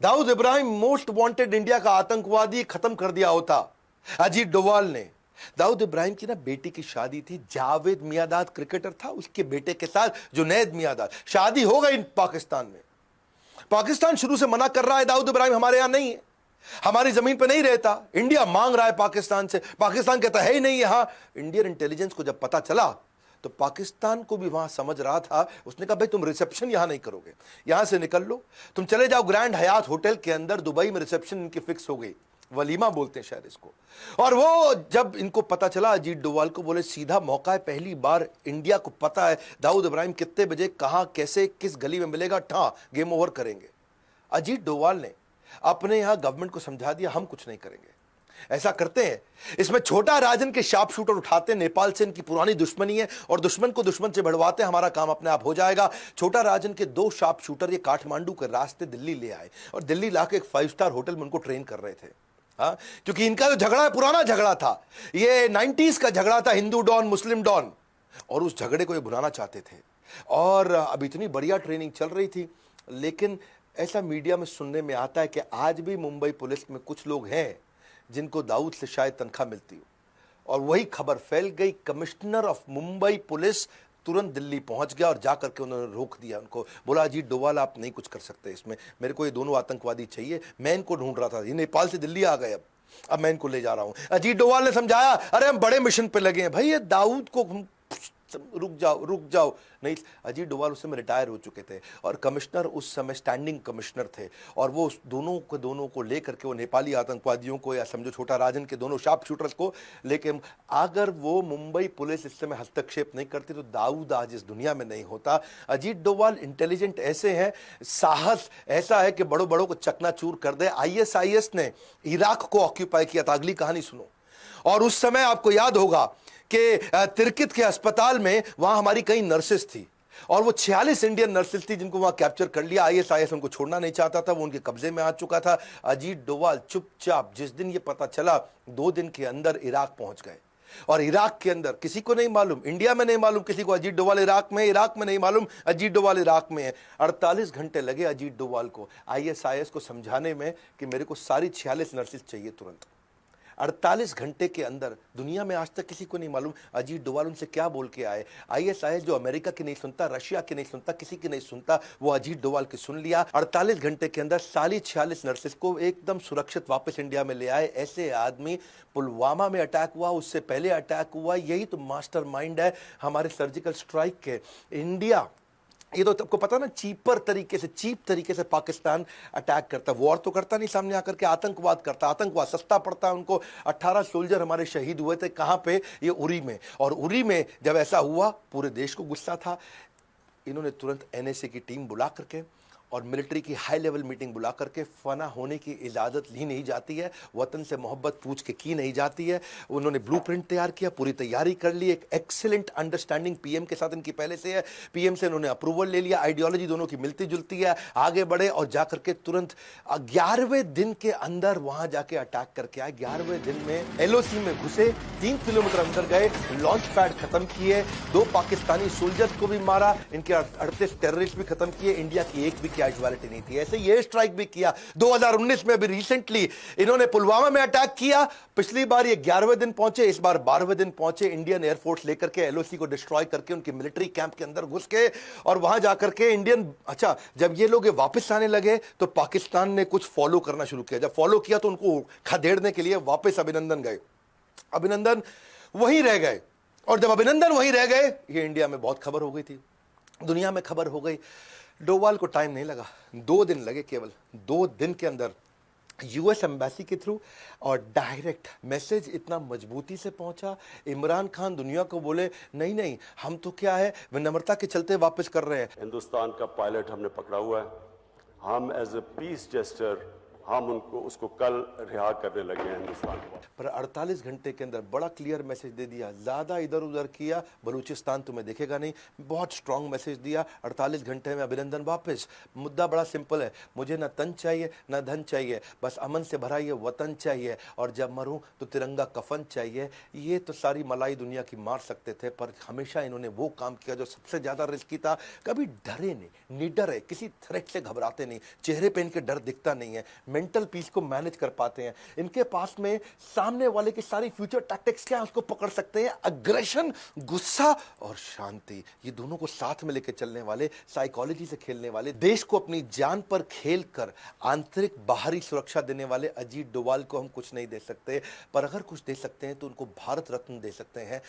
Dawood Ibrahim most wanted India का आतंकवादी खत्म कर दिया होता। अजीत डोवाल ने दाऊद इब्राहिम की ना बेटी की शादी थी, जावेद मियांदाद क्रिकेटर था, उसके बेटे के साथ जुनैद मियांदाद, शादी हो गई पाकिस्तान में। पाकिस्तान शुरू से मना कर रहा है दाऊद इब्राहिम हमारे यहां नहीं है, हमारी जमीन पर नहीं रहता। इंडिया मांग रहा है पाकिस्तान से, पाकिस्तान कहता है ही नहीं यहां। इंडियन इंटेलिजेंस को जब पता चला तो पाकिस्तान को भी वहां समझ रहा था, उसने कहा भाई तुम रिसेप्शन यहां नहीं करोगे, यहां से निकल लो, तुम चले जाओ ग्रैंड हयात होटल के अंदर। दुबई में रिसेप्शन इनकी फिक्स हो गई, वलीमा बोलते हैं शायद इसको। और वो जब इनको पता चला अजीत डोवाल को, बोले सीधा मौका है, पहली बार इंडिया को पता है दाऊद इब्राहिम कितने बजे कहां कैसे किस गली में मिलेगा, ठा गेम ओवर करेंगे। अजीत डोवाल ने अपने यहां गवर्नमेंट को समझा दिया हम कुछ नहीं करेंगे, ऐसा करते हैं। इसमें छोटा राजन के शार्प शूटर उठाते हैं, नेपाल से इनकी पुरानी दुश्मनी है और दुश्मन को दुश्मन से बढ़वाते हैं, हमारा काम अपने आप हो जाएगा। छोटा राजन के 2 शार्प शूटर ये काठमांडू के रास्ते दिल्ली ले आए और दिल्ली लाके एक 5 स्टार होटल में उनको ट्रेन कर रहे थे। हाँ, क्योंकि इनका जो झगड़ा है पुराना झगड़ा था, ये 90s का झगड़ा था, हिंदू डॉन मुस्लिम डॉन, और उस झगड़े को ये भुनाना चाहते थे। और अब इतनी बढ़िया ट्रेनिंग चल रही थी, लेकिन ऐसा मीडिया में सुनने में आता है कि आज भी मुंबई पुलिस में कुछ लोग हैं जिनको दाऊद से शायद तनख्वाह मिलती हो। और वही खबर फैल गई, कमिश्नर ऑफ मुंबई पुलिस तुरंत दिल्ली पहुंच गया और जाकर के उन्होंने रोक दिया उनको, बोला अजीत डोवाल आप नहीं कुछ कर सकते इसमें, मेरे को ये दोनों आतंकवादी चाहिए, मैं इनको ढूंढ रहा था, ये नेपाल से दिल्ली आ गए, अब मैं इनको ले जा रहा हूं। अजीत डोवाल ने समझाया अरे हम बड़े मिशन पे लगे हैं भाई, ये दाऊद को रुक जाओ नहीं। अजीत डोवाल उस समय रिटायर हो चुके थे और कमिश्नर उस समय स्टैंडिंग कमिश्नर थे, और वो उस दोनों को लेकर के वो नेपाली आतंकवादियों को, या समझो छोटा राजन के दोनों शार्प शूटर्स को लेके, अगर वो मुंबई पुलिस इस समय हस्तक्षेप नहीं करती तो दाऊद आज इस दुनिया में नहीं होता। अजीत डोवाल इंटेलिजेंट ऐसे हैं, साहस ऐसा है कि बड़ों बड़ों को चकनाचूर कर दे। ISIS ने इराक को ऑक्यूपाई किया था, अगली कहानी सुनो। और उस समय आपको याद होगा कि तिरकित के अस्पताल में वहां हमारी कई नर्सेस थी और वो 46 इंडियन नर्सेस थी जिनको वहां कैप्चर कर लिया। ISIS उनको छोड़ना नहीं चाहता था, वो उनके कब्जे में आ चुका था। अजीत डोवाल चुपचाप, जिस दिन ये पता चला 2 दिन के अंदर इराक पहुंच गए, और इराक के अंदर किसी को नहीं मालूम, इंडिया में नहीं मालूम किसी को अजीत डोवाल इराक में, इराक में नहीं मालूम अजीत डोवाल इराक में है। 48 घंटे लगे अजीत डोवाल को ISIS को समझाने में कि मेरे को सारी 46 नर्सेस चाहिए तुरंत। 48 घंटे के अंदर, दुनिया में आज तक किसी को नहीं मालूम अजीत डोवाल उनसे क्या बोल के आए। ISIS जो अमेरिका की नहीं सुनता, रशिया की नहीं सुनता, किसी की नहीं सुनता, वो अजीत डोवाल की सुन लिया। 48 घंटे के अंदर सारी 46 नर्सेस को एकदम सुरक्षित वापस इंडिया में ले आए। ऐसे आदमी, पुलवामा में अटैक हुआ, उससे पहले अटैक हुआ, यही तो मास्टरमाइंड है हमारे सर्जिकल स्ट्राइक के। इंडिया, ये तो आपको पता ना, चीप तरीके से पाकिस्तान अटैक करता है, वॉर तो करता नहीं सामने आकर के, आतंकवाद करता, आतंकवाद सस्ता पड़ता है उनको। 18 सोल्जर हमारे शहीद हुए थे, कहां पे, ये उरी में। और उरी में जब ऐसा हुआ पूरे देश को गुस्सा था, इन्होंने तुरंत NSA की टीम बुला करके और मिलिट्री की हाई लेवल मीटिंग बुला करके, फना होने की इजाज़त ली नहीं जाती है, वतन से मोहब्बत पूछ के की नहीं जाती है। उन्होंने ब्लूप्रिंट तैयार किया, पूरी तैयारी कर ली, एक एक्सीलेंट अंडरस्टैंडिंग PM के साथ इनकी पहले से है, PM से इन्होंने अप्रूवल ले लिया, आइडियोलॉजी दोनों की मिलती जुलती है, आगे बढ़े और जाकर के तुरंत 11वें दिन के अंदर वहां जाके अटैक करके आए। 11वें दिन में LOC में घुसे, 3 किलोमीटर अंदर गए, लॉन्च पैड खत्म किए, 2 पाकिस्तानी सोल्जर्स को भी मारा, इनके 38 टेररिस्ट भी खत्म किए, इंडिया की एक भी कैजुअलिटी नहीं थी। ऐसे ये स्ट्राइक भी किया 2019 में, अभी रिसेंटली इन्होंने पुलवामा में अटैक किया। पिछली बार ये 11वें दिन पहुंचे, इस बार 12वें दिन पहुंचे, इंडियन एयरफोर्स लेकर के LOC को डिस्ट्रॉय करके उनके मिलिट्री कैंप के अंदर घुस के, और वहां जाकर के इंडियन, अच्छा जब ये लोग वापस आने लगे तो पाकिस्तान ने कुछ फॉलो करना शुरू किया। जब फॉलो किया तो उनको खदेड़ने के लिए वापस अभिनंदन गए, अभिनंदन वहीं रह गए, और जब अभिनंदन वहीं रह गए, ये इंडिया में बहुत खबर हो गई थी, दुनिया में खबर हो गई। डोवाल को टाइम नहीं लगा, 2 दिन लगे, केवल 2 दिन के अंदर US एम्बेसी के थ्रू और डायरेक्ट मैसेज इतना मजबूती से पहुंचा। इमरान खान दुनिया को बोले नहीं नहीं, हम तो क्या है विनम्रता के चलते वापस कर रहे हैं। हिंदुस्तान का पायलट हमने पकड़ा हुआ है, हम एज ए पीस जेस्टर हम उनको उसको कल रिहा करने लगे हैं हिंदुस्तान को। पर 48 घंटे के अंदर बड़ा क्लियर मैसेज दे दिया, ज़्यादा इधर उधर किया बलूचिस्तान तुम्हें देखेगा नहीं, बहुत स्ट्रांग मैसेज दिया। 48 घंटे में अभिनंदन वापस। मुद्दा बड़ा सिंपल है, मुझे ना तन चाहिए ना धन चाहिए, बस अमन से भरा ये वतन चाहिए, और जब मरूं तो तिरंगा कफन चाहिए। ये तो सारी मलाई दुनिया की मार सकते थे, पर हमेशा इन्होंने वो काम किया जो सबसे ज़्यादा रिस्की था। कभी डरे नहीं, निडर है, किसी थ्रेट से घबराते नहीं, चेहरे पे इनके डर दिखता नहीं है, मेंटल पीस को मैनेज कर पाते हैं। इनके पास में सामने वाले की सारी फ्यूचर टैक्टिक्स क्या है उसको पकड़ सकते हैं। अग्रेशन, गुस्सा और शांति, ये दोनों को साथ में लेकर चलने वाले, साइकोलॉजी से खेलने वाले, देश को अपनी जान पर खेल कर आंतरिक बाहरी सुरक्षा देने वाले अजीत डोभाल को हम कुछ नहीं दे सकते, पर अगर कुछ दे सकते हैं तो उनको भारत रत्न दे सकते हैं।